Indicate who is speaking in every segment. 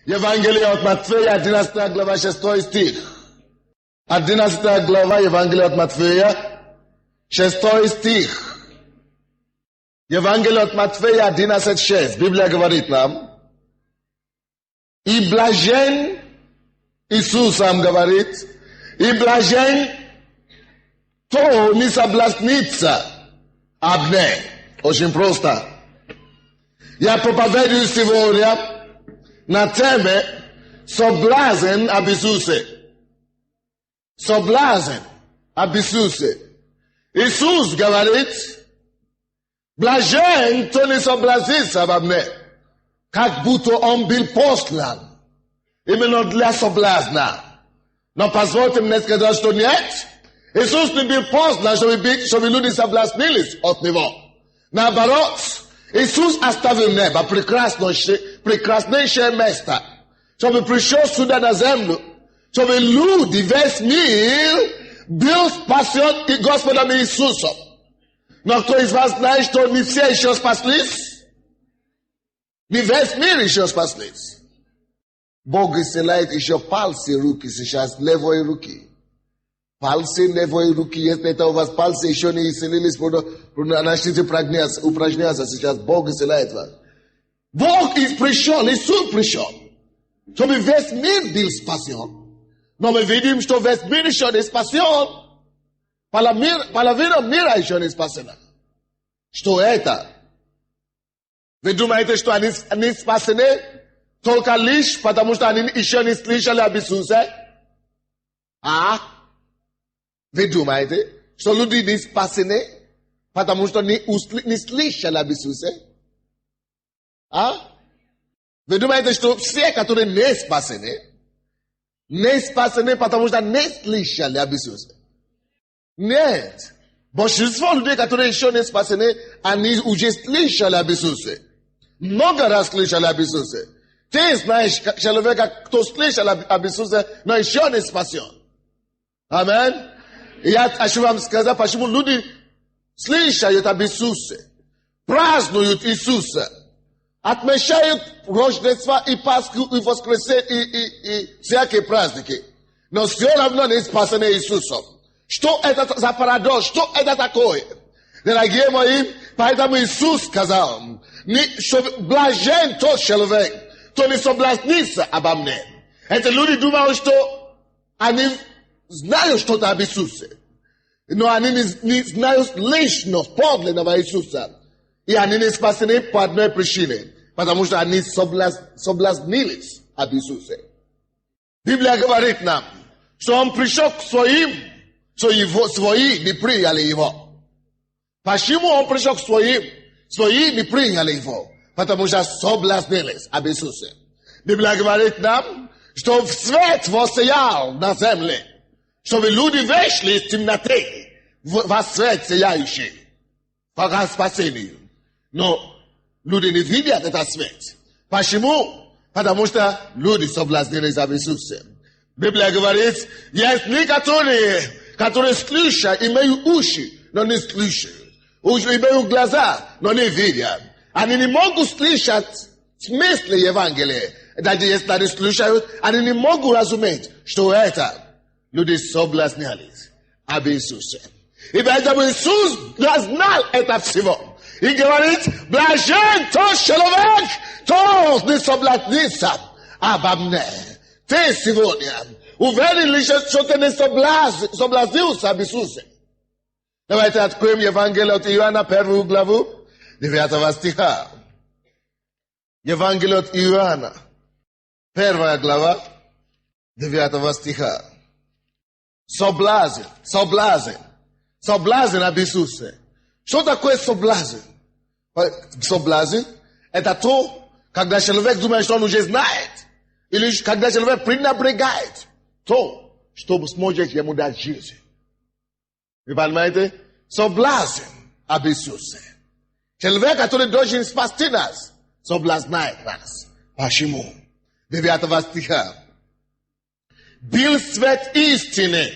Speaker 1: Евангелие от Матфея, 11 глава, 6 стих. 11 глава Евангелия от Матфея, 6 стих. Евангелие от Матфея 11:6. Библия говорит нам. И блажен, Иисус сам говорит, и блажен, кто не соблазнится об ней. Очень просто. Я проповедую сегодня на теме соблазн об Иисусе. Соблазн об Иисусе. Иисус говорит, блажен, кто не соблазнится обо мне. Как будто он был послан именно для соблазна. Но позвольте мне сказать, что нет. Иисус не был послан, чтобы люди соблазнились от него. Наоборот, Иисус оставил небо, прекраснейшее место, чтобы пришел сюда на землю, чтобы люди, весь мир был спасен и Господом Иисусом. Но кто из вас знает, что не все еще спаслись? Не весь мир еще спаслись. Бог исцеляет еще пальцы руки сейчас, левой руки. Пальцы левой руки, если это у вас пальцы еще не исцелились, начните упражняться сейчас. Бог исцеляет вас. Бог пришел, Иисус пришел, чтобы весь мир был спасен. Но мы видим, что весь мир еще не спасен. Половина мира еще не спасена. Что это? Вы думаете, что они спасены только лишь потому, что они еще не слышали об Иисусе? А? Вы думаете, что люди не спасены потому, что не слышали об Иисусе? А? Вы думаете, что все, которые не спасены, потому что не слышали об Иисусе? Нет. Большинство людей, которые еще не спасены, они уже слышали об Иисусе. Много раз слышали об Иисусе. Ты знаешь человека, кто слышал об Иисусе, но еще не спасен. Аминь. Я хочу вам сказать, почему люди слышат об Иисусе, празднуют Иисуса, отмечают Рождество и Пасху, и Воскресенье, и всякие праздники, но все равно не спасены Иисусом. Что это за парадокс? Что это такое? Дорогие мои, поэтому Иисус сказал, что блажен тот человек, кто не соблазнится обо мне. Эти люди думают, что они знают что-то об Иисусе, но они не знают лично, подлинного Иисуса. И они не спасены по одной причине, потому что они соблазнились об Иисусе. Библия говорит нам, что он пришел к своим, что свои не приняли его. Почему он пришел к своим? Свои не приняли его, потому что соблазнились об Иисусе. Библия говорит нам, что свет воссиял на земле, чтобы люди вышли из темноты во свет сияющий, к спасению. Но люди не видят этот свет. Почему? Потому что люди соблазнились об Иисусе. Библия говорит, есть некоторые, которые слышат, имеют уши, но не слышат. Имеют глаза, но не видят. Они не могут слышать смысл Евангелия. Даже если они слушают, они не могут разуметь, что это. Люди соблазнялись об Иисусе. И поэтому Иисус знал это всего. И говорит, блажен тот человек, кто не соблазнится обо мне. Ты сегодня уверен лишь, что ты не соблазнился об Иисусе. Давайте откроем Евангелие от Иоанна, 1 главу, 9 стиха. Евангелие от Иоанна, 1 глава, 9 стиха. Соблазн об Иисусе. Что такое соблазн? Соблазн – это то, когда человек думает, что он уже знает, или когда человек пренебрегает то, что сможет ему дать жизнь. Вы понимаете? Соблазн об Иисусе. Человек, который должен спасти нас, соблазняет нас. Почему? 9 стиха. Был свет истины.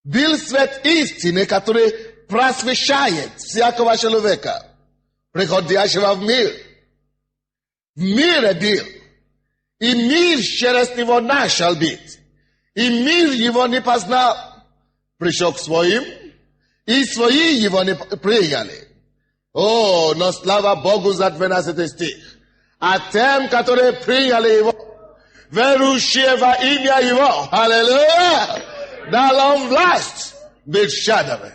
Speaker 1: Был свет истины, который просвещает всякого человека, приходящего в мир. Мир дил. И мир через него начал быть. И мир его не познал. Пришел к своим, и свои его не приняли. О, но слава Богу за 12 стих. А тем, которые приняли его, верующие во имя его, аллилуйя, дал он власть быть чадами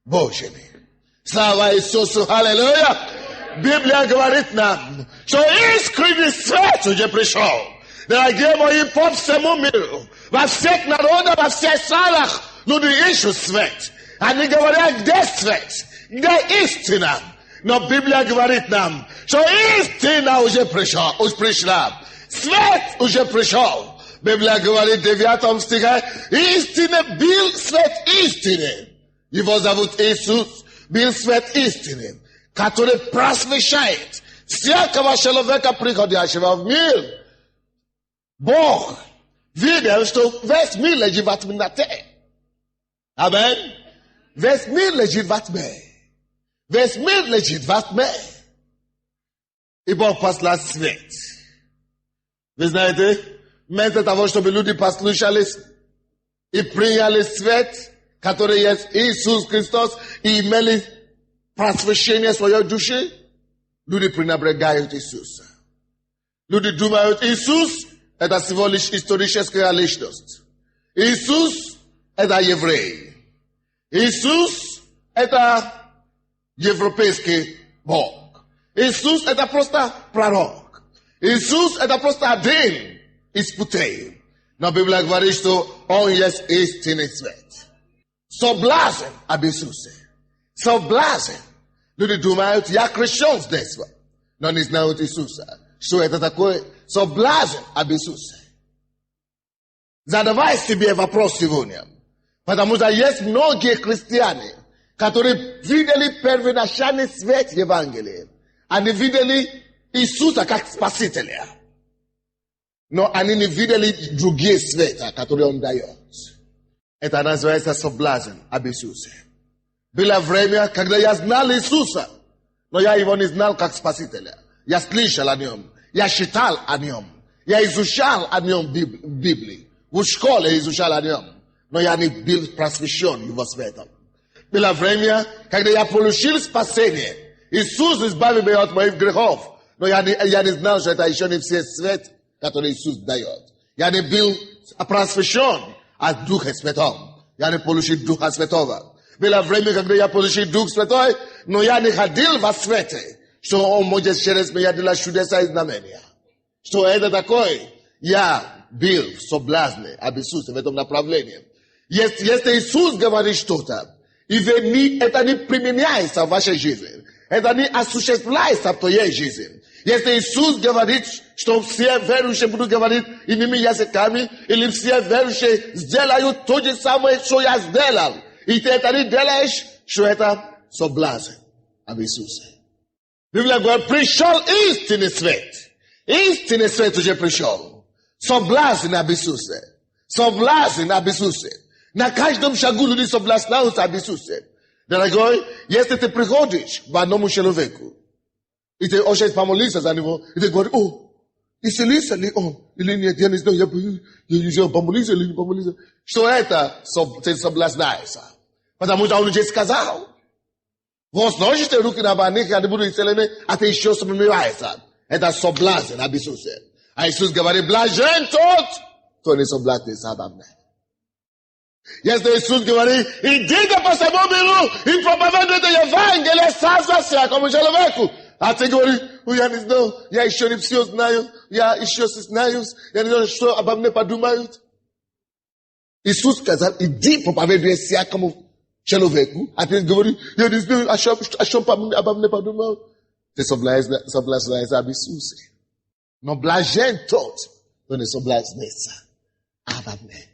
Speaker 1: Божьими. Слава Иисусу, аллилуйя. Библия говорит нам, что искренний свет уже пришел. Дорогие мои, по всему миру, во всех народах, во всех странах люди ищут свет. Они говорят, где свет, где истина. Но Библия говорит нам, что истина уже пришла. Свет уже пришел. Библия говорит в 9 стихе, истина был свет истины. Его зовут Иисус, был свет истины, который просвещает всякого человека, приходящего в мир. Бог видел, что весь мир лежит в темноте. Амин. Весь мир лежит во тьме. Весь мир лежит во тьме. И Бог послал свет. Вы знаете, вместо того, чтобы люди послушались и приняли свет, который есть Иисус Христос, и имели просвещение своей души, люди пренебрегают Иисуса. Люди думают, Иисус – это всего лишь историческая личность. Иисус – это еврей. Иисус – это европейский Бог. Иисус – это просто пророк. Иисус – это просто один из путей. Но Библия говорит, что Он есть истинный свет. Соблазн об Иисусе. Соблазн. Люди думают, я крещен с детства, но не знают Иисуса. Что это такое? Соблазн об Иисусе. Задавай себе вопрос сегодня. Потому что есть многие христиане, которые видели первоначальный свет Евангелия. Они видели Иисуса как Спасителя. Но они не видели другие света, которые Он дает. Это называется соблазн об Иисусе. Было время, когда я знал Иисуса, но я его не знал как Спасителя. Я слышал о Нем, я читал о Нем, я изучал о Нем в Библии, в школе изучал о Нем. Но я не был просвещен Его светом. Было время, когда я получил спасение. Иисус избавил меня от моих грехов. Но я не знал, что это еще не все свет, который Иисус дает. Я не был просвещен от Духа Святого. Я не получил Духа Святого. Было время, когда я получил Дух Святой, но я не ходил во свете, что Он может через меня делать чудеса и знамения. Что это такое? Я был в соблазне об Иисусе в этом направлении. Если Иисус говорит что-то, и это не применяется в вашей жизни, это не осуществляется в твоей жизни. Если Иисус говорит, что все верующие будут говорить иными языками, или все верующие сделают то же самое, что я сделал, и ты это не делаешь, что это соблазн об Иисусе. Библия говорит, пришел истинный свет. Истинный свет уже пришел. Соблазн об Иисусе. Соблазн об Иисусе. На каждом шагу люди соблазняются об Иисусе. Дорогой, если ты приходишь к одному человеку, и ты хочешь помолиться за него, и ты говоришь, исцелится ли он? Или нет, я не знаю, я помолиться или не помолиться. Что это? Ты соблазняешься. Потому что он уже сказал. Возложите руки на больных, и они будут исцелены, а ты еще сомневаешься. Это соблазн об Иисусе. А Иисус говорит, блажен тот, кто не соблазнится обо мне. Если Иисус говорит, идите по всему миру и проповедуйте Евангелие сразу всякому человеку. А ты говоришь, я не знаю, я еще не все знаю, я еще стесняюсь, я не знаю, что обо мне подумают. Иисус сказал, иди проповедуй всякому человеку, а ты говоришь, я не знаю, а что обо мне подумают. Ты соблазняешься об Иисусе. Но блажен тот, кто не соблазнится обо мне.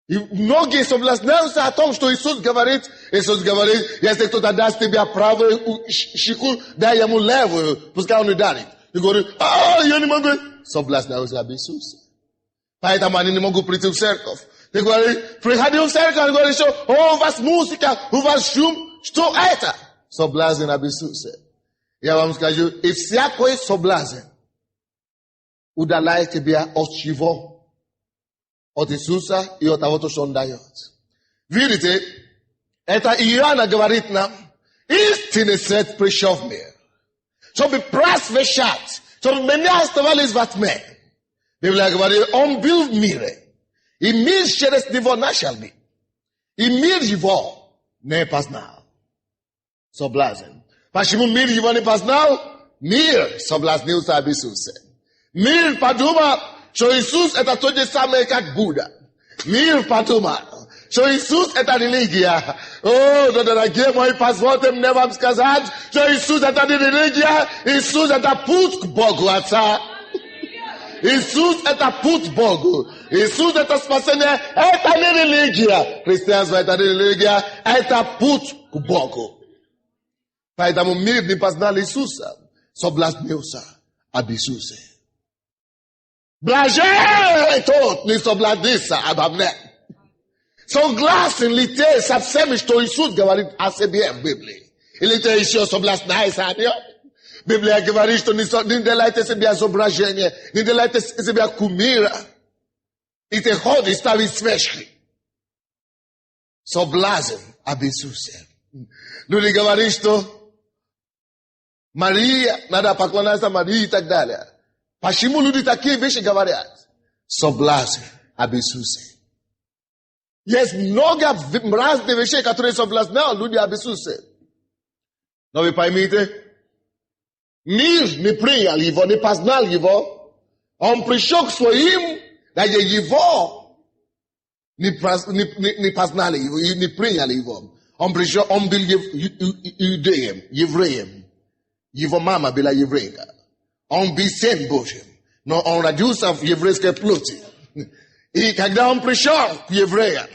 Speaker 1: И многие соблазняются о том, что Иисус говорит, если кто-то даст тебе правую щеку, дай ему левую, пускай он ударит. И говорит, я не могу. Соблазняются об Иисусе. Поэтому они не могут прийти в церковь. Ты говоришь, приходи в церковь, и говоришь, у вас музыка, у вас шум. Что это? Соблазн об Иисусе. Я вам скажу, и всякий соблазн udalai tebia ochivo. Otisusa i otavoto shondayot. Vidite, eta iana gavarit nam, istine set prishov meer. Så be pras veshat, så be menias tavalis vat me. Biblia gavarit ombild mire. I mir sheres nivo nashalbi. I mir jivo ne pasnal. So blazen. Pashimu mir jivo ne pasnal, mir so blaznil sa abisuse. Mir paduma, so Isus eta toje same kak Buddha. Mir paduma. So Isus eta religia. Oh, do da gie moi pasvotem nevam skazać. So Isus eta religia, Isus eta put Bogu ata. Isus eta put Bogu. Isus eta spasenie eta religia. Christians eta religia eta put Bogu. Paida mu mir ni pasnal Isusa. So blasneusa abisuse. Blaje tot ni so bladisa abamne. So glas in lite sapsemish to Isus gavarit asebie Bibli. Ilite isio so blas naisa adio. Biblia gavarit to ni so nindelaite sebia zobrajenje, nindelaite sebia kumira. Ite hodi stavi sveshki. So blazen abisuse. Nuli gavarit to Maria nada paklona sa Maria tak dalea. Pashimu ludi taki veshi gavariat. So blazen abisuse. Yes, noga mraz de veche katore so blas now ludi abisuse. No vi paimite. Ni pria livo, ni pasnal livo. On prishok swoim da je livo. Ni pasnal livo, ni pria livo. On prishok on bil Judeem, Yevreim. Yivo mama bila Yevreka. On bi sen Božem. No on radius of Jevreske pluti. I когда on пришел к евреям,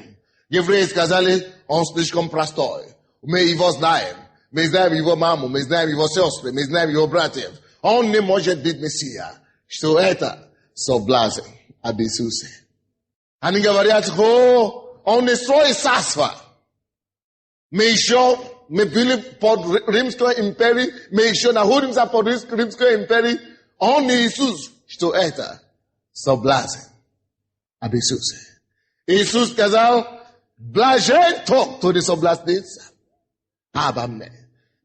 Speaker 1: евреи сказали, он слишком простой. Мы его знаем. Мы знаем его маму, мы знаем его сестры, мы знаем его братьев. Он не может быть Мессия. Что это? Соблазн об Иисусе. Они говорят, он не свой сасва. Мы были под Римской империей, мы еще находимся под Римской империей. Он не Иисус. Что это? Соблазн об Иисусе. Иисус сказал, блажен тот, кто не соблазнится обо мне.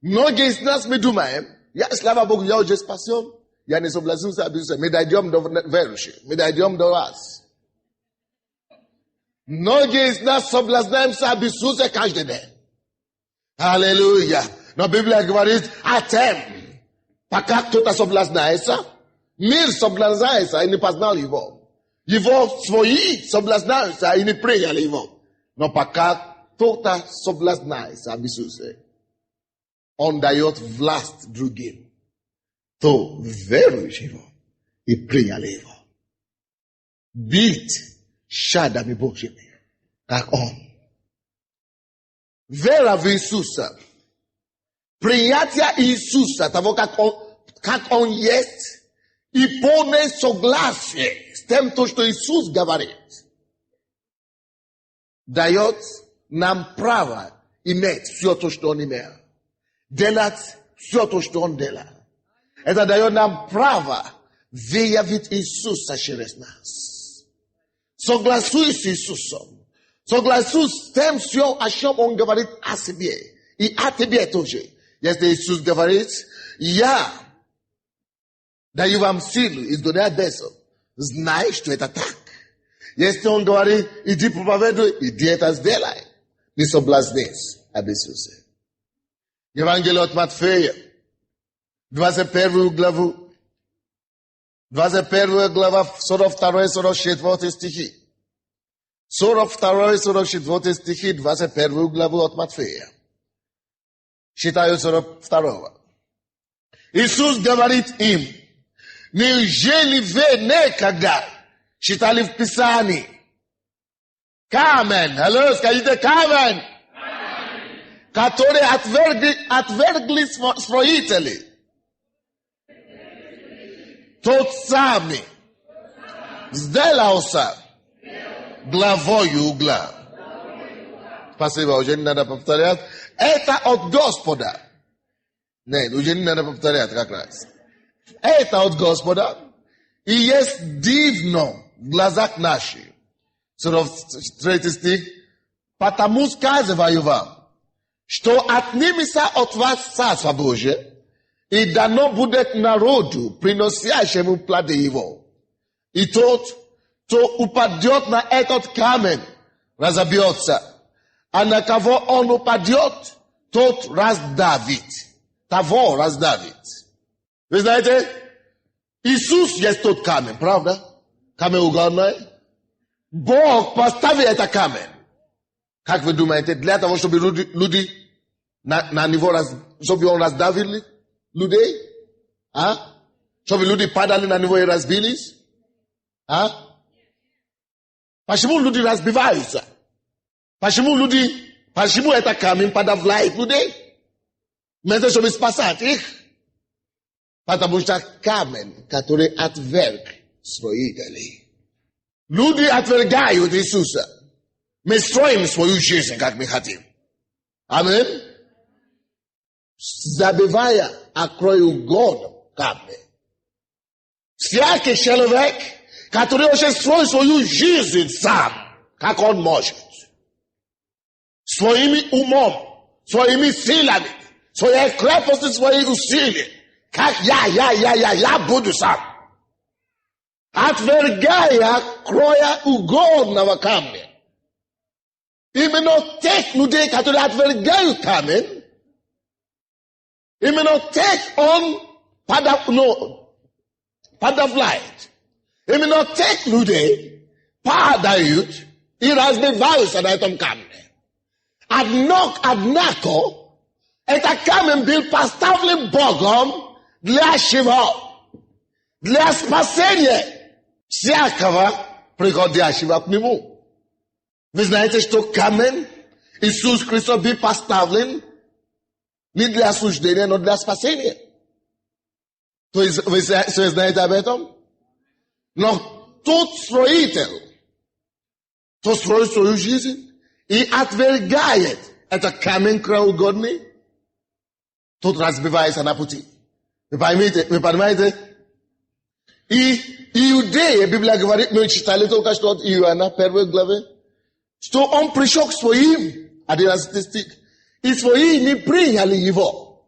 Speaker 1: Многие из нас мы думаем, я, слава Богу, я уже спасен, я не соблазнился об Иисусе. Мы дойдем до верующих, мы дойдем до вас. Многие из нас соблазняемся об Иисусе каждый день. Аллилуйя. Но Библия говорит, а тем, пока кто-то соблазняется, мир соблазняется и не познал его. Его свои соблазняются и не приняли его. Но пока кто-то соблазняется об Иисусе, он дает власть другим, то веруют его и приняли его. Быть чадами Божьими, как он. Вера в Иисуса, принятие Иисуса, того, как он есть, и полное согласие с тем, что Иисус говорит, дает нам право иметь все то, что Он имел. Делать все то, что Он делал. Это дает нам право выявить Иисуса через нас. Согласуйся с Иисусом. Согласуйся с тем, все, о чем Он говорит о себе. И о тебе тоже. Если Иисус говорит, я даю вам силу изгонять бесов. Знай, что это так. Если Он говорит, иди проповедуй, иди это сделай. Не соблазнись об Иисусе. Евангелие от Матфея, 21 главу, 21 глава, 42-44 стихи. 42-44 стихи, 21 главу от Матфея. Читаю 42. Иисус говорит им, неужели вы никогда читали в Писании? Камень, алло, скажите камень, который отвергли строители. Тот самый сделался главой угла. Спасибо, уже не надо повторять. Это от Господа. Нет, уже не надо повторять как раз. Это от Господа. И есть дивно в глазах наших. 43 стих. Потому сказываю вам, что отнимется от вас Царство Божие, и дано будет народу, приносящему плоды его. И тот, кто упадет на этот камень, разобьется, а на кого он упадет, тот раздавит. Того раздавит. Вы знаете, Иисус есть тот камень, правда? Камень угольный. Бог поставил этот камень. Как вы думаете, для того, чтобы люди на него, чтобы он раздавили людей? А? Чтобы люди падали на него и разбились? А? Почему люди разбиваются? Почему этот камень подавляет людей? Вместо чтобы спасать их. Потому что камень, который отверг строителей. Люди отвергают Иисуса. Мы строим свою жизнь, как мы хотим. Аминь. Забивая о краеугольном камне. Всякий человек, который уже строит свою жизнь сам, как он может. Своими умом, своими силами, своей крепостью, своих усилий. Как я буду сам. Отвергая краеугольного камня. Именно тех людей, которые отвергают камень, именно тех он подавляет. Именно тех людей падают и разбиваются на этом камне. Однако, этот камень был поставлен Богом для чего? Для спасения всякого приходящего к Нему. Вы знаете, что камень Иисус Христос был поставлен не для осуждения, но для спасения. То есть вы знаете об этом? Но тот строитель, кто строит свою жизнь и отвергает этот камень краеугольный, тот разбивается на пути. Вы понимаете? И Иудея, Библия говорит, мы читали только что от Иоанна, 1 главе, что он пришел к своим, 11 стих, и свои не приняли его.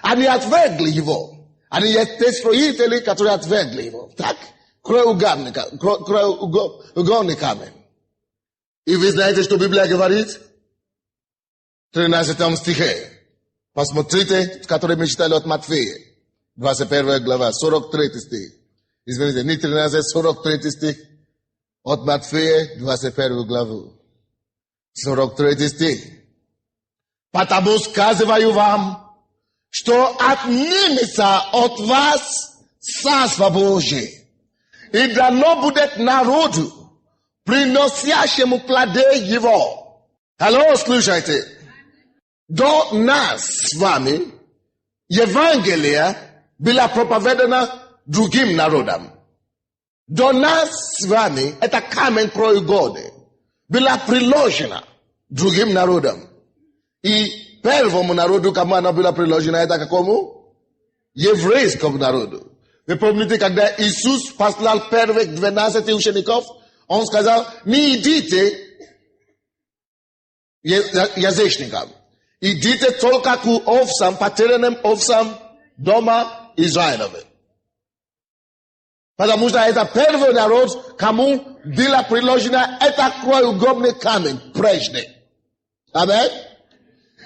Speaker 1: Они отвергли его. Они есть те строители, которые отвергли его. Так? Краеугольный камень. И вы знаете, что Библия говорит? В 13 стихе. Посмотрите, который мы читали от Матфея. 21 глава, 43 стих. Извините, не 13, 43 стих. От Матфея, 21 главу. 43 стих. Потому сказываю вам, что отнимется от вас Царство Божие, и дано будет народу, приносящему плоды его. Алло, слушайте. До нас с вами Евангелие было проповедано другим народам. До нас с вами это камень краеугольный была приложена другим народам. И первому народу, кому она была приложена, это какому? Еврейскому народу. Вы помните, когда Иисус послал первых 12 учеников, он сказал, не идите язычникам. Идите только к овцам, потерянным овцам дома Израилевы. Потому что это первый народ, кому была приложена это краеугольный камень прежде. Аминь.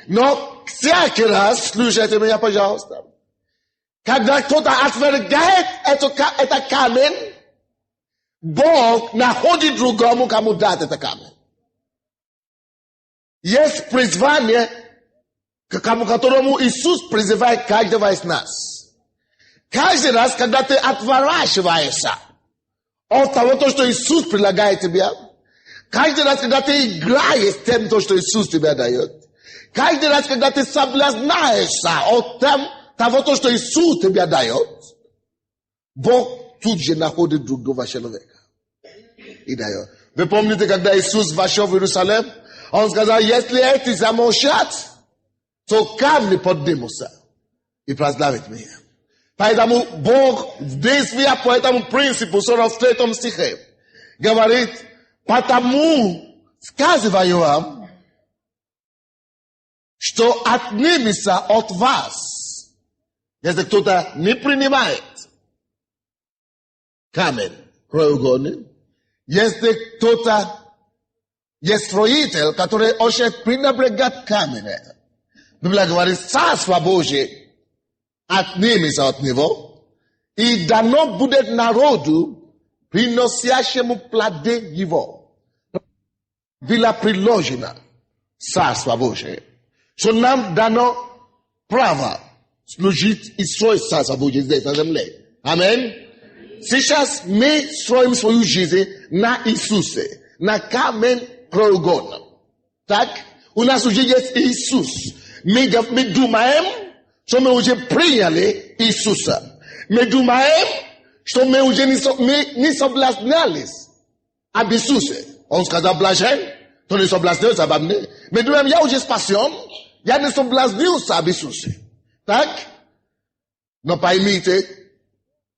Speaker 1: Но всякий раз, слушайте меня, пожалуйста, когда кто-то отвергает этот камень, Бог находит другому, кому дать этот камень. Есть призвание, к которому Иисус призывает каждого из нас. Каждый раз, когда ты отворачиваешься от того, что Иисус предлагает тебе, каждый раз, когда ты играешь тем, что Иисус тебе дает, каждый раз, когда ты соблазнаешься от того, что Иисус тебе дает, Бог тут же находит другого человека и дает. Вы помните, когда Иисус вошел в Иерусалим, Он сказал, если эти замолчат, то камни поднимутся и прославят меня. Поэтому Бог действия по этому принципу 43 стихе говорит, потому сказываю вам, что отнимется от вас, если кто-то не принимает камень краеугольный, если кто-то есть строитель, который очень пренебрегает камень. Библия говорит, Царство Божие отнимется от него, и дано будет народу, приносящему плоды его. Была приложена Царство Божие. Что нам дано право служить и строить Царство Божие здесь, на земле. Аминь. Сейчас мы строим свою жизнь на Иисусе, на камень краеугольном. Так? У нас уже есть Иисус. Мы думаем, что мы уже приняли Иисуса. Мы думаем, что мы уже не соблазнялись об Иисусе. Он сказал, блажен, кто не соблазнился обо мне. Мы думаем, я уже спасен, я не соблазнился об Иисусе. Так? Но поймите,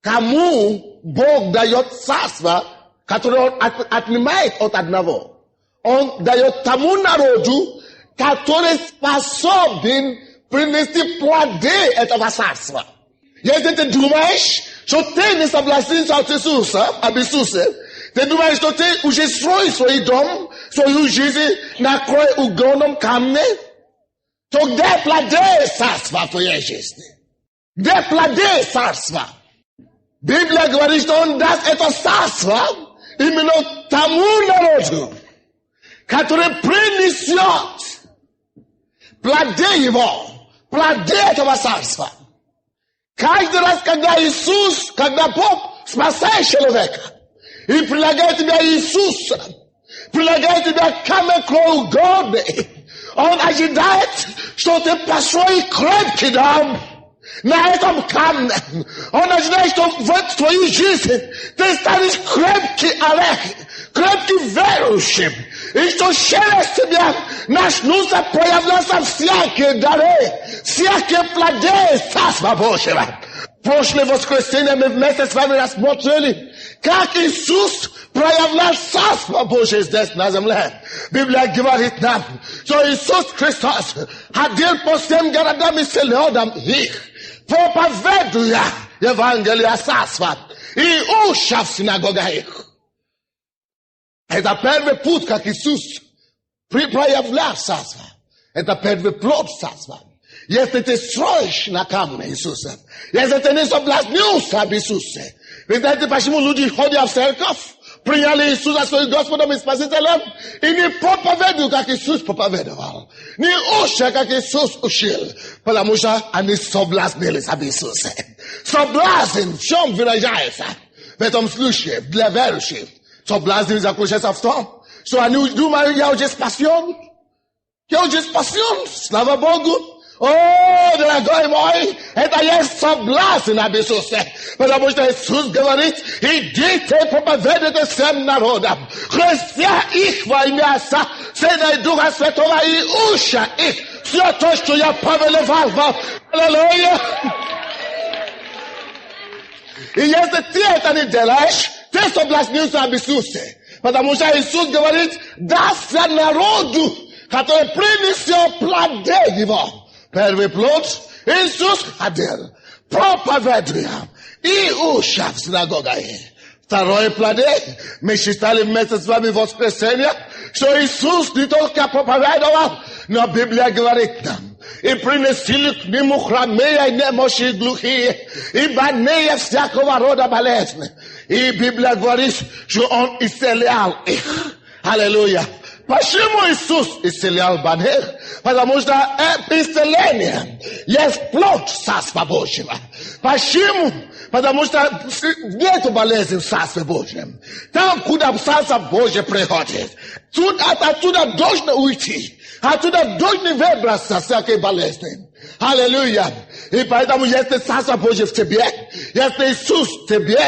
Speaker 1: кому Бог дает царство, которое Он отнимает от одного? Он дает тому народу, который способен принести плоды этого царства. Если ты думаешь, что ты не соблазнился от Иисуса, об Иисусе, ты думаешь, что ты уже строишь свой дом, свою жизнь на краеугольном камне, то где плоды царства в твоей жизни? Где плоды царства? Библия говорит, что Он даст это царство именно тому народу, который принесет плоды его, плоды этого царства. Каждый раз, когда Иисус, когда Бог спасает человека и прилагает тебя Иисуса, прилагает тебя к камень краеугольный, Он ожидает, что ты построишь крепкий дом на этом камне. Он ожидает, что в твоей жизни ты станешь крепкий орех, крепкий верующим, и что через тебя начнутся проявляться всякие дары, всякие плоды Царства Божьего. Прошлое воскресенье мы вместе с вами рассмотрели, как Иисус проявлял Царство Божие здесь на земле. Библия говорит нам, что Иисус Христос ходил по всем городам и селенам их, проповедуя Евангелие Царства и уча в синагогах их. Это первый путь, как Иисус проявлял Царство. Это первый плод Царства. Если ты строишь на камне Иисуса, если ты не соблазнился об Иисусе, вы знаете, почему люди ходят в церковь, приняли Иисуса своим Господом и Спасителем, и не проповедуют, как Иисус проповедовал, не учат, как Иисус учил, потому что они соблазнились об Иисусе. Соблазн в чем выражается? В этом случае, для верующих, соблазн заключается в том, что они думают, я уже спасен. Я уже спасен, слава Богу. О, дорогой мой, это есть соблазн об Иисусе. Потому что Иисус говорит, идите, проповедуйте всем народам, крестя их во имя Отца, Сына и Духа Святого, и уча их все то, что я повелевал вам. Аллилуйя! И если ты это не делаешь, ты соблазнился об Иисусе. Потому что Иисус говорит, дастся народу, который принесет плоды его. Первый плод Иисус ходил, проповедуя и уча в синагогах. Второе плоды мы читали вместе с вами в воскресенье, что Иисус не только проповедовал, но Библия говорит нам, и принесли к нему хромые, немощи, глухие, и больные всякого рода болезни. И Библия говорит, что Он исцелял их. Аллилуйя. Почему Иисус исцелял больных? Потому что исцеление есть плод Царства Божьего. Почему? Потому что нет болезни в Царстве Божьем. Там, куда Царство Божье приходит, оттуда должно уйти. Оттуда должны выбраться всякие болезни. Аллилуйя. И поэтому, если Царство Божье в тебе, если Иисус в тебе,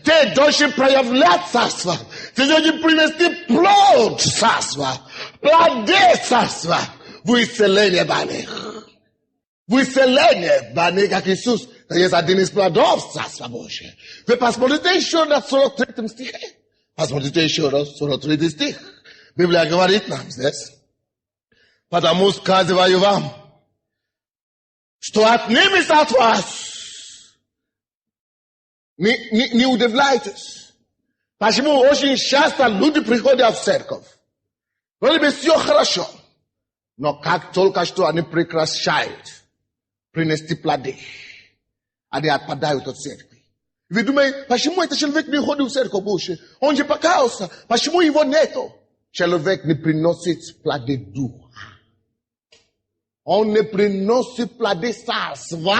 Speaker 1: ты должен проявлять Царство. Ты должен принести плод Царства, плоды Царства в исцеление больных. В исцеление больных, как Иисус jest один из плодов Царства Божия. Вы посмотрите еще на 43 стихе. Посмотрите еще раз 43 стих. Библия говорит нам здесь. Потому сказываю вам, что отнимется от вас. Не удивляйтесь. Почему очень часто люди приходят в церковь? Вроде бы все хорошо. Но как только что они прекращают принести плоды, они отпадают от церкви. Вы думаете, почему этот человек не ходит в церковь больше? Он же покаялся. Почему его нету? Человек не приносит плоды духа. Он не приносит плоды царства.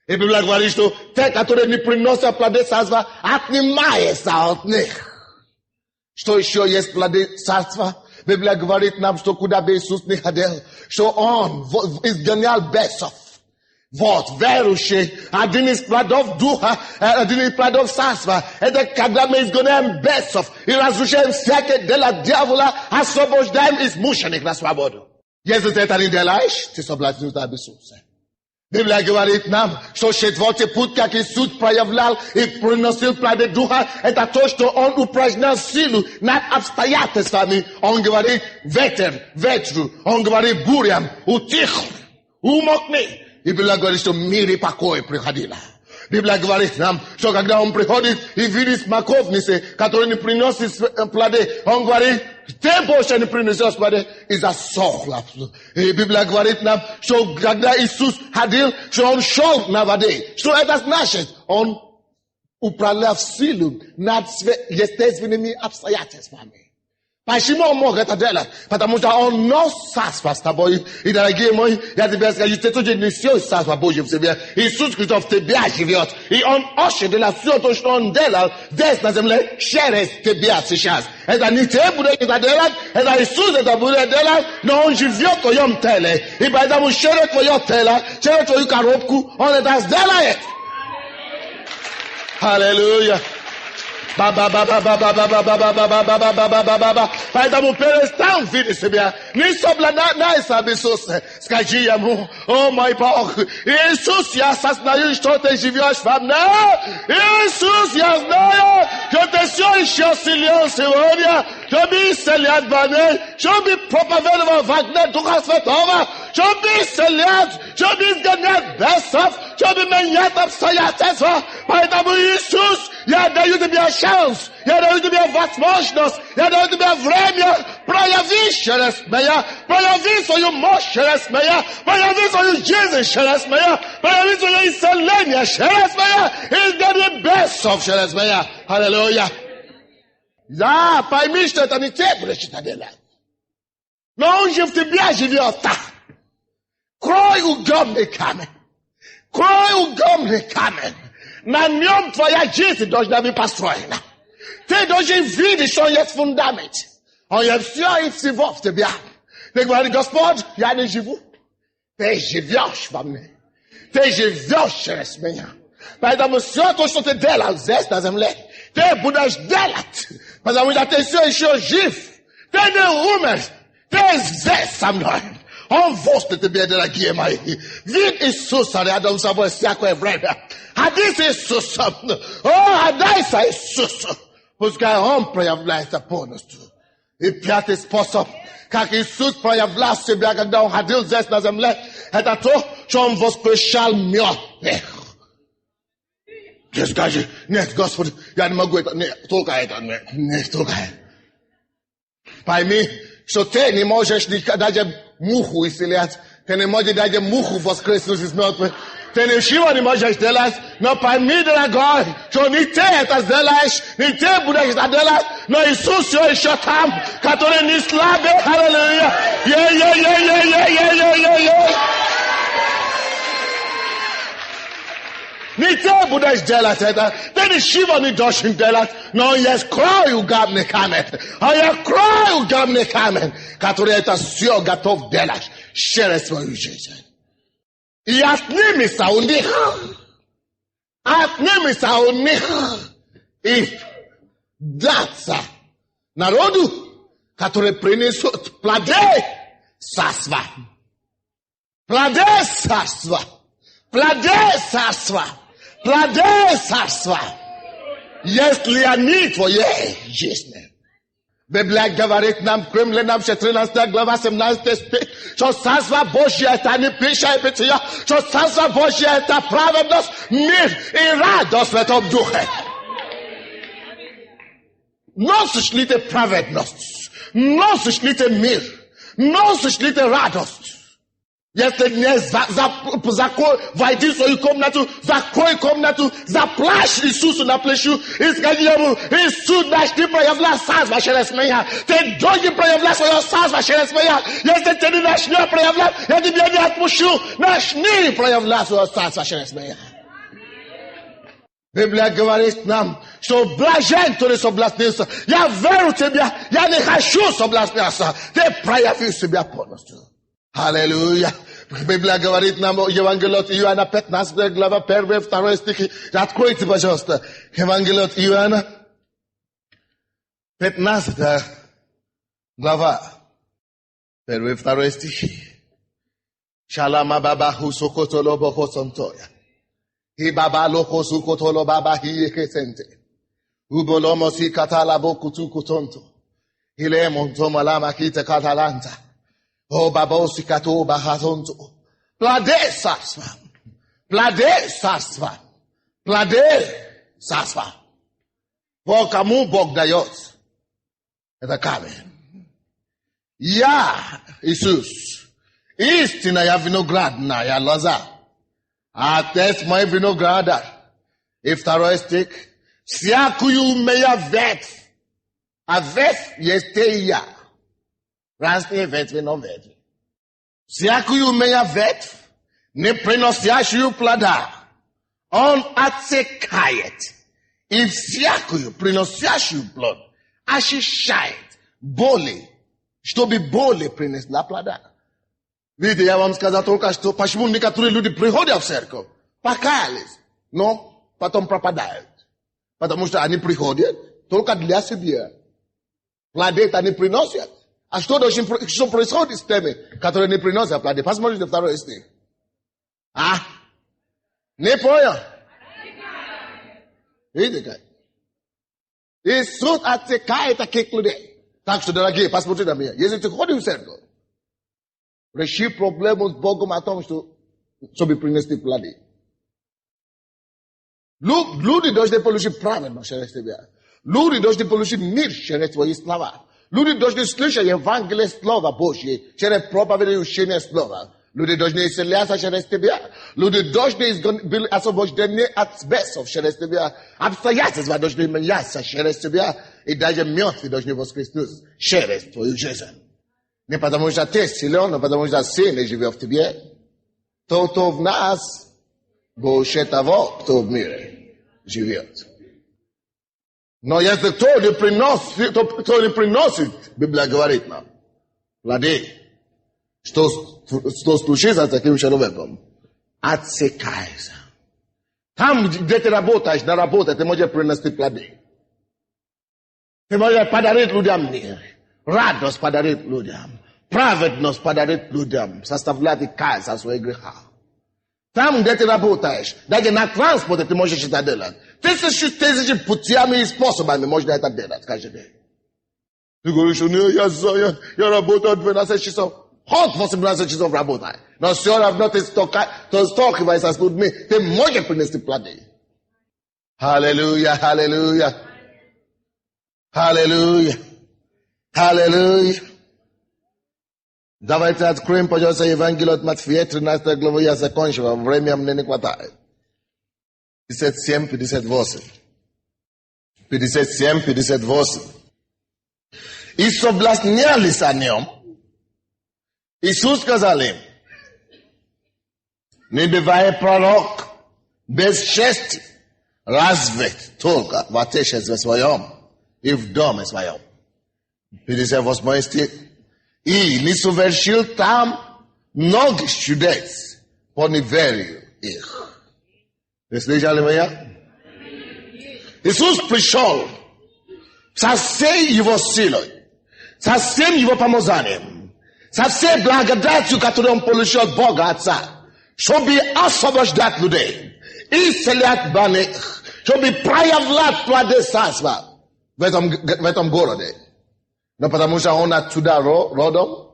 Speaker 1: И Библия говорит, что те, которые не приносят плоды царства, отнимаются от них. Что еще есть плоды царства? Библия говорит нам, что куда бы Иисус не ходил, что Он изгонял бесов. Вот, верующий, один из плодов духа, один из плодов царства, это когда мы изгоняем бесов и разрушаем всякое дело дьявола, освобождаем измученных на свободу. Если ты это не делаешь, ты соблазнился об Иисусе. Библия говорит нам, что четвертый путь, как Иисус проявлял и приносил плоды духа, это то, что Он упражнял силу над обстоятельствами. Он говорит ветру, Он говорит бурям, утихни, умолкни. И Библия говорит, что мир и покой приходило. Библия говорит нам, что когда Он приходит и видит смоковницы, которые не приносят плоды, Он говорит, ты больше не принесешь плоды, и засохла. И Библия говорит нам, что когда Иисус ходил, что Он шел на воде. Что это значит? Он управлял силу над естественными обстоятельствами. Почему Он мог это делать? Потому что Он нес царство с тобой. И, дорогие мои, я тебе скажу, ты тоже несешь царство Божье в себе. Иисус Христос в тебя живет. И Он осуществляет все то, что Он делал здесь на земле, через тебя сейчас. Это не ты будешь это делать, это Иисус это будет делать, но Он живет в твоем теле. И поэтому через твое тело, через твою коробку, Он это сделает. Аллилуйя. Поэтому перестань видеть себя. Не соблазняйся об Иисусе. Скажи Ему, о мой Бог, Иисус, я осознаю, что Ты живешь во мне. Иисус, я знаю, что Ты все еще силен сегодня, чтобы исцелять больных, чтобы проповедовал в огне Духа Святого, чтобы исцелять, чтобы изгонять бесов, чтобы менять обстоятельства. Поэтому Иисус, я даю тебе шанс, я даю тебе возможность, я даю тебе время, прояви через меня, прояви свою мощь через меня, прояви свою жизнь через меня, прояви свое исцеление через меня, изгони бесов через меня. Аллилуйя. Да, пойми, что это не ты будешь это делать. Но Он же в тебе живет. Крой угомный камень. Крой угомный камень. На нем твоя жизнь должна быть построена. Ты должен видеть, что есть фундамент. Он есть все и всего в тебе. Ты говоришь, Господь, я не живу. Ты живешь во мне. Ты живешь через меня. Поэтому все то, что ты делал здесь на земле, ты будешь делать. Потому что ты все еще жив. Ты не умер. Ты здесь со мной. Он возле тебя, дорогие мои. Вид Иисуса рядом с собой всякое время. Ходи с Иисусом. Отдайся Иисусу. Пускай Он проявляется полностью. И пятый способ, как Иисус проявлял себя, когда Он ходил здесь на земле, это то, что Он воскрешал мертвых. Ты скажи, нет, Господи, я не могу это, нет, только это, нет, только это. Пойми, что ты не можешь даже муху исцелять, ты не можешь даже муху воскреснуть из мертвых. Ты ничего не можешь делать, но пойми, дорогой, что не ты это сделаешь, не ты будешь это делать, но Иисус все еще там, который не слабый, аллилуйя. Не ты будешь делать это, ты ничего не должен делать, но есть крой угодный камень, а есть крой угодный камень, который это все готов делать через свою жизнь. И отнимется у них. Отнимется у них. И даться народу, который принесут плоды царства. Плоды царства. Plade Sarsva. Plade Sarsva. Если они твои, есть. Библия говорит нам, Римлянам 14 глава 17 стих, что Царство Божье это не пища и питье, что Царство Божье это праведность, мир и радость в этом духе. Носишь ли ты праведность? Носишь ли ты мир? Носишь ли ты радость? Если не закрой, войди в свою комнату, закрой комнату, заплачь Иисусу на плечу и скажи ему, Иисус, начни проявлять царство через меня. Ты должен проявлять свое царство через меня. Если ты не начнешь проявлять, я тебя не отпущу. Начни проявлять свое царство через меня. Библия говорит нам, что блажен, кто не соблазнился. Я верю в тебя, я не хочу соблазняться. Ты прояви себя полностью. Аллилуйя. Библия говорит нам, Евангелие от Иоанна, 15 глава, 1-2 стихи. Откройте, пожалуйста, Евангелие от Иоанна, 15 глава, 1-2 стихи. Шалама баба хусукотоло бохосонтоя. И баба лохо сукотоло баба хиекесенте. Уболомо си каталabo kutukutonto. Ile monto malama kite katalanta. Oh, babosi kato bahazonto. Plade Sarsva. Plade Sarsva. Plade Sarsva. Бог кому Бог дает, это камень. Я, Иисус, истинная виноградная лоза. Отец мой виноградарь. И второй стих. Всякую моя ветвь. А ветвь есть я. Разные ветви, но ветви. Всякую моя ветвь, не приносящую плода, он отсекает. И всякую приносящую плод очищает более, чтобы более принесла плода. Видите, я вам сказал только что, почему некоторые люди приходят в церковь, покаялись, но потом пропадают. Потому что они приходят только для себя. Плоды они приносят. А что происходит с теми, которые не приносят плоды? Посмотрите второй стих. А? Не понял? Видите как? Иисус отсекает таких людей. Так что, дорогие, посмотрите на меня. Если ты ходишь в церковь, реши проблему с Богом о том, чтобы принести плоды. Люди должны получить правильно через тебя. Люди должны получить мир через твои слова. Люди должны слышать Евангелие Слова Божье через проповедь учения Слова. Люди должны исцеляться через тебя. Люди должны быть освобождены от бесов через тебя. Обстоятельства должны меняться через тебя. И даже мертвые должны воскреснуть через твою жизнь. Не потому что ты силен, но потому что сильный живет в тебе. То в нас больше того, кто в мире живет. Но если кто не приносит, Библия говорит нам, плоды, что случится с таким человеком? Отсекается. Там, где ты работаешь, на работе, ты можешь принести плоды. Ты можешь подарить людям мир, радость подарить людям, праведность подарить людям, составлять кайф о своих грехах. Там, где ты работаешь, даже на транспорте ты можешь это делать. Тысячи путями и способами можно это делать каждый день. Ты говоришь, я работаю 12 часов. Хоть 18 часов работай. Но все равно ты сталкиваешься с людьми. Ты можешь принести плоды. Аллилуйя, аллилуйя. Аллилуйя. Аллилуйя. Давайте откроем, пожалуйста, Евангелие от Матфея, 13 главу, я закончил, время мне не хватает. 57, 58. 57, 58. И соблазнялись о нем. Иисус сказал им, не бывает пророк без чести, разве только в отечестве своем и в доме своем. 58 стих. И не совершил там многих чудес по неверию их. Вы слышали меня? Иисус пришел со всей его силой, со всем его помазанием, со всей благодатью, которую он получил от Бога Отца, So be asabash dat today. Iseliat bane. So be praia vlat tua de sasba. Vetam goro de. Na потому что он оттуда родом.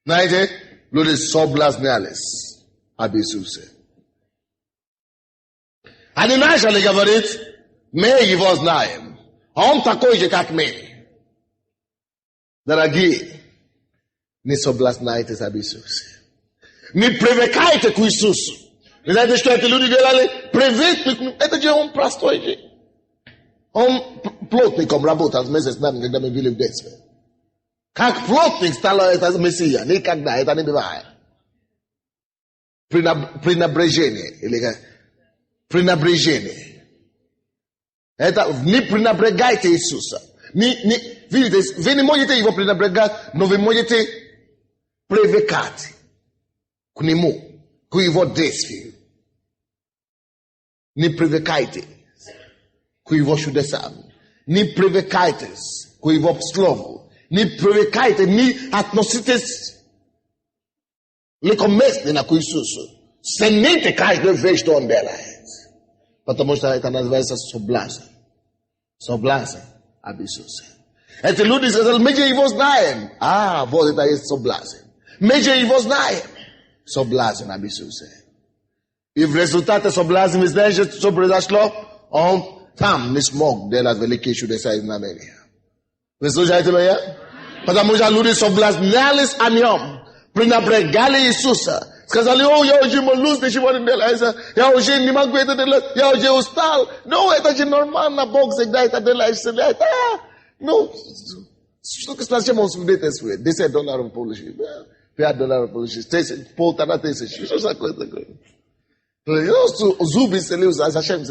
Speaker 1: Знаете, люди соблазнялись об Иисусе. Они начали говорить, мы его знаем. А он такой же, как мы. Дорогие, не соблазняйтесь об Иисусе. Не привыкайте к Иисусу. Вы знаете, что эти люди делали? Привыкли. Это же он простой же. Он плотником работал вместе с нами, когда мы были в детстве. Как плотник стал это Мессия. Никогда это не бывает. Пренебрежение. Или пренебрежение. Это не пренебрегайте Иисуса. Видите, вы не можете его пренебрегать, но вы можете привыкать к нему, к его действию. Не привыкайте к его чудесам. Не привыкайтесь к его слову. Не привыкайте, не относитесь легкомысленно к Иисусу. Цените каждую вещь, что он делает. Потому что это называется соблазн. Соблазн об Иисусе. Эти люди сказали, мы же его знаем. А, вот это есть соблазн. Мы же его знаем. Соблазн об Иисусе. И в результате соблазна, вы знаете, что произошло? Он там не смог делать великие чудеса и знамения. Вы слушаете меня? Потому что люди соблазнялись о нем. Пренебрегали Иисуса. Сказали, я уже молюсь, ничего не делается. Я уже не могу это делать. Я уже устал. Ну, это же нормально. Бог всегда это делает. Ну, зачем он свидетельствует? $10 получили. $5 получили. $1,500. Что такое? Зубы исцелился, а зачем?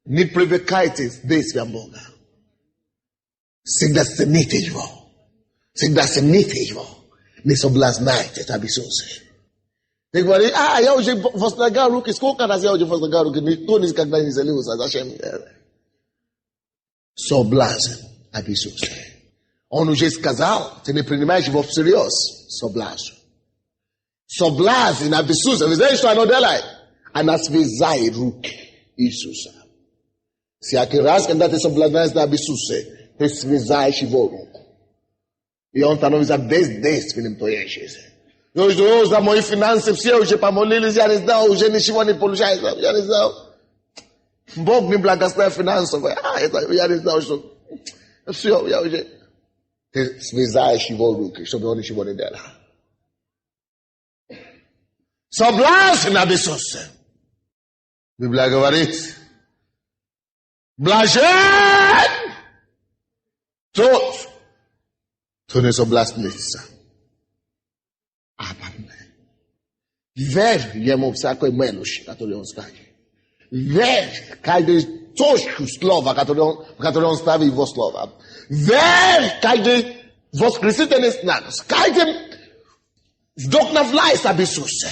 Speaker 1: Не привыкайтесь к действиям Бога. Всегда цените его. Всегда цените его. Не соблазняйтесь об Иисусе. Ты говоришь, я уже возлагал руки. Сколько раз я уже возлагал руки? Никто никогда не исцелился. Зачем? Соблазн об Иисусе. Он уже сказал, ты не принимаешь его всерьез. Соблазн. Соблазн об Иисусе. Вы знаете, что оно делает? Она связает руки Иисуса. Всякий раз, когда ты соблазняешься об Иисусе, ты связаешь его руку. И он становится бездейственным твоей жизни. Hoje, за мои финансы все уже помолились, я не знал, уже ничего не получается. Я не знал. Бог не благословил финансово. Я не знал, что... Все, я уже... Ты связаешь его руки, чтобы он ничего не делал. Соблазн об Иисусе. Библия говорит, блажен тот, кто не соблазнится. Верь ему всякой мелочи, которую он ставит. Верь каждую точку слова, в которой он ставит его слово. Верь каждый воскресительный снадобье, каждый вдохновляйся об Иисусе.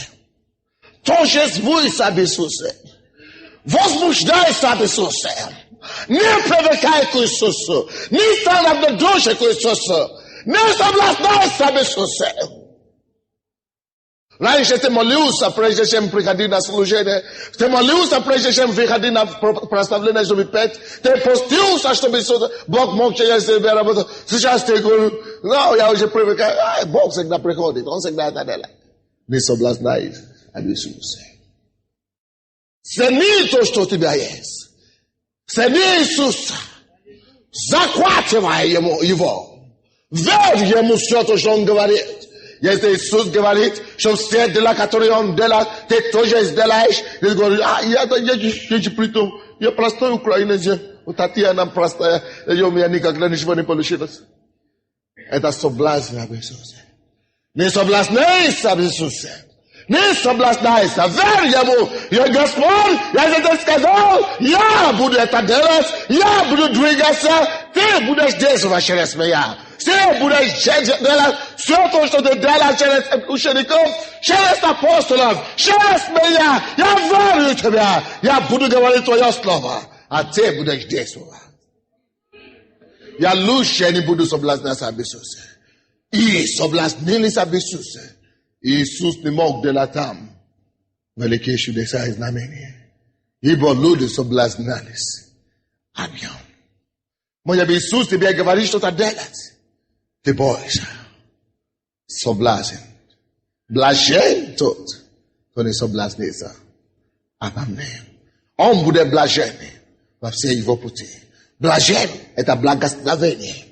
Speaker 1: Торжествуйся об Иисусе. Возбуждайся об Иисусе. Не привыкай к Иисусу. Не стань равнодушен к Иисусу. Не соблазняйся об Иисусе. Раньше ты молился, прежде чем приходить на служение. Ты молился, прежде чем выходить на прославление, чтобы петь. Ты постился, чтобы Бог мог через тебя работать. Сейчас ты говоришь, я уже привыкаю. Бог всегда приходит, он всегда это делает. Не соблазняйся об Иисусе. Цени то, что у тебя есть. Цени Иисуса. Захватывай его. Верь ему все то, что он говорит. Если Иисус говорит, что все дела, которые он делает, ты тоже сделаешь. Ты говоришь, я же притом, я простой украинец, вот Татьяна простая, у меня никогда ничего не получилось. Это соблазн об Иисусе. Не соблазняйся об Иисусе. Не соблазняйся, верь ему. Я Господь, я тебе сказал, я буду это делать, я буду двигаться, ты будешь действовать через меня. Ты будешь делать все то, что ты делаешь через учеников, через апостолов, через меня. Я верю в тебя. Я буду говорить твое слово, а ты будешь действовать. Я лучше не буду соблазняться об Иисусе. И соблазнились об Иисусе. Iisus ne mok de la tam. Velike shudesa znamenie. Ibo ludy soblaznalis. Amion. Moja by Iisus te bia говорит что-то делать. Ты бойся. Соблазн. Блажен тот, кто не соблазнится. Аминь. Он будет блажен во всей его пути. Блажен – это благословение.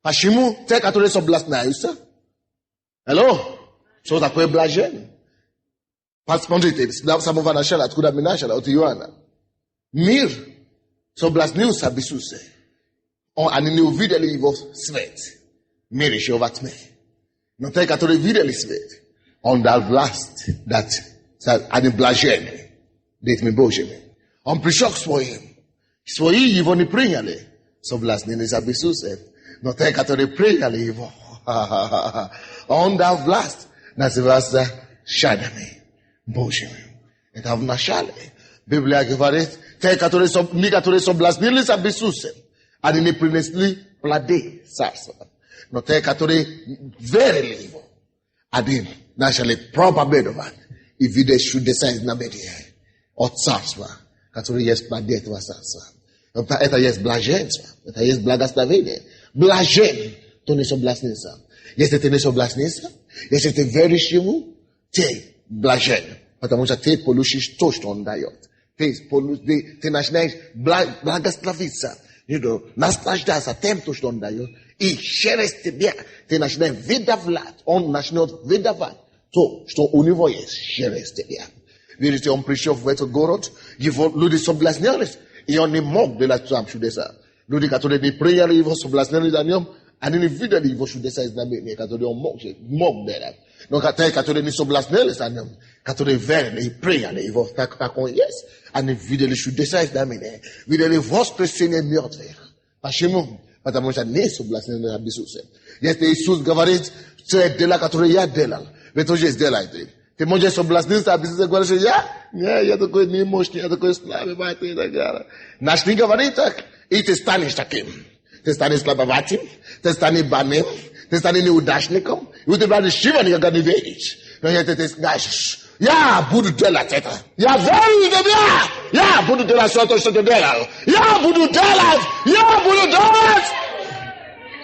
Speaker 1: Почему те, которые соблазняются? Алло? Что такое блажен? Посмотрите, с самого начала, откуда мы начали, от Иоанна. Мир соблазнился об Иисусе. Они не увидели его свет. Мир еще во тьме. Но те, которые видели свет, он дал власть, они блаженны детьми Божьими. Он пришел к своим. Свои его не приняли. Соблазнились об Иисусе. Но те, которые приняли его, он дал власть называться чадами Божьими. Это в начале. Библия говорит, те, которые соблазнились об Иисусе, они не принесли плоды царства. Но те, которые верили его, они начали проповедовать и видеть чудеса и знамения от царства, которые есть плоды этого царства. Это есть блаженство, это есть благословение. Блажен, кто не соблазнится. Если ты не соблазнился, если ты веришь ему, ты блажен, потому что ты получишь то, что он дает. Ты начинаешь благословиться, наслаждаться тем, что он дает. И через тебя ты начинаешь выдавать, он начнет выдавать то, что у него есть через тебя. Видите, он пришел в этот город, его люди соблазнялись, и он не мог делать там чудеса. Люди, которые не приняли его, соблазнялись о нем, они не видели его чудеса и знамения, которые он мог делать. Но те, которые не соблазнялись о нем, которые верили и приняли его, как он есть, они видели чудеса и знамения, видели воскресение мертвых. Почему? Потому что не соблазнялись об Иисусе. Если Иисус говорит, все дела, которые я делал, вы тоже сделаете. Ты можешь соблазниться об Иисусе, говоришь, я такой немощный, я такой слабый, и так далее. Начни говорить так, и ты станешь таким. Ты станешь слабоватым, ты станешь больным, ты станешь неудачником, и у тебя ничего никогда не веришь. Но если ты скажешь, я буду делать это, я верю в тебя, я буду делать то, что ты делал, я буду делать.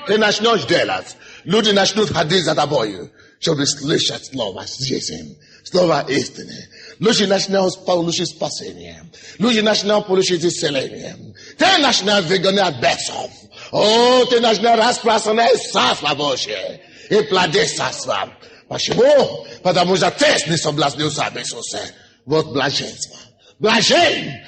Speaker 1: Ты начнешь делать. Люди начнут ходить за тобой, чтобы слышать слово жизни, слово истины. Люди начнут получить спасение. Люди начнут получить исцеление. Ты начнешь выгонять бесов. Ты начнешь распространять царство Божие и плоды царства. Почему? Потому что ты не соблазнился об Иисусе. Вот блаженство. Блажен!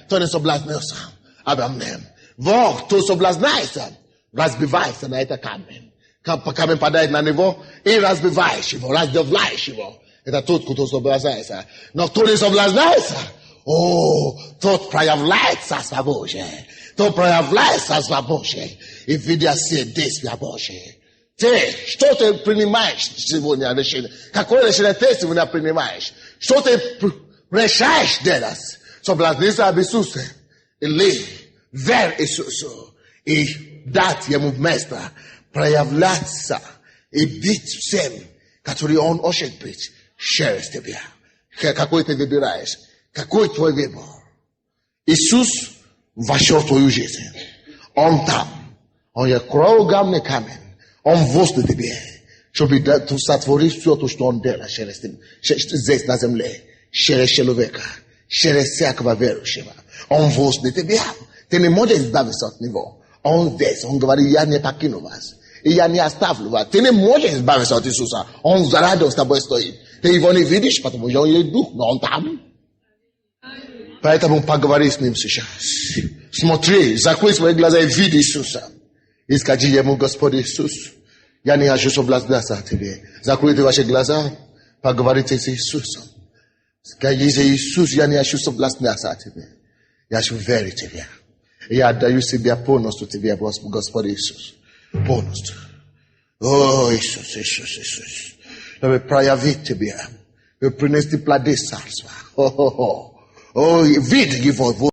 Speaker 1: Кто не соблазнился обо мне. Вот, кто соблазняется, разбивается на это камень. Камень падает на него и разбиваешь его, раздеваешь его. Это тот, кто соблазняется. Но кто не соблазняется, тот проявляет Царство Божие. Тот проявляет Царство Божие. И видя все действия Божие. Что ты принимаешь сегодня решение? Какое решение ты сегодня принимаешь? Что ты решаешь делать? Соблазниться об Иисусе. Или верь Иисусу. И дать ему место проявляться и быть всем, который он хочет быть через тебя. Какой ты выбираешь? Какой твой выбор? Иисус вошел в твою жизнь. Он там. Он есть кругом камень. Он возле тебя, чтобы сотворить все то, что он делает здесь на земле. Через человека. Через всякого верующего. Он возле тебя. Ты не можешь избавиться от него. Он здесь. Он говорит, я не покину вас. И я не оставлю вас. Ты не можешь избавиться от Иисуса. Он рядом с тобой стоит. Ты его не видишь, потому что он есть дух, но он там. Поэтому поговори с ним сейчас. Смотри, закрой свои глаза и види Иисуса. И скажи ему, Господь Иисус, я не хочу соблазняться от тебе. Закройте ваши глаза, поговорите с Иисусом. Скажите, Иисус, я не хочу соблазняться от тебе. Я хочу верить в тебя. Я отдаю себя полностью тебе, Господь Иисус. Полностью. О, Иисус. Чтобы проявить тебя. И принести плоды царства. Види его.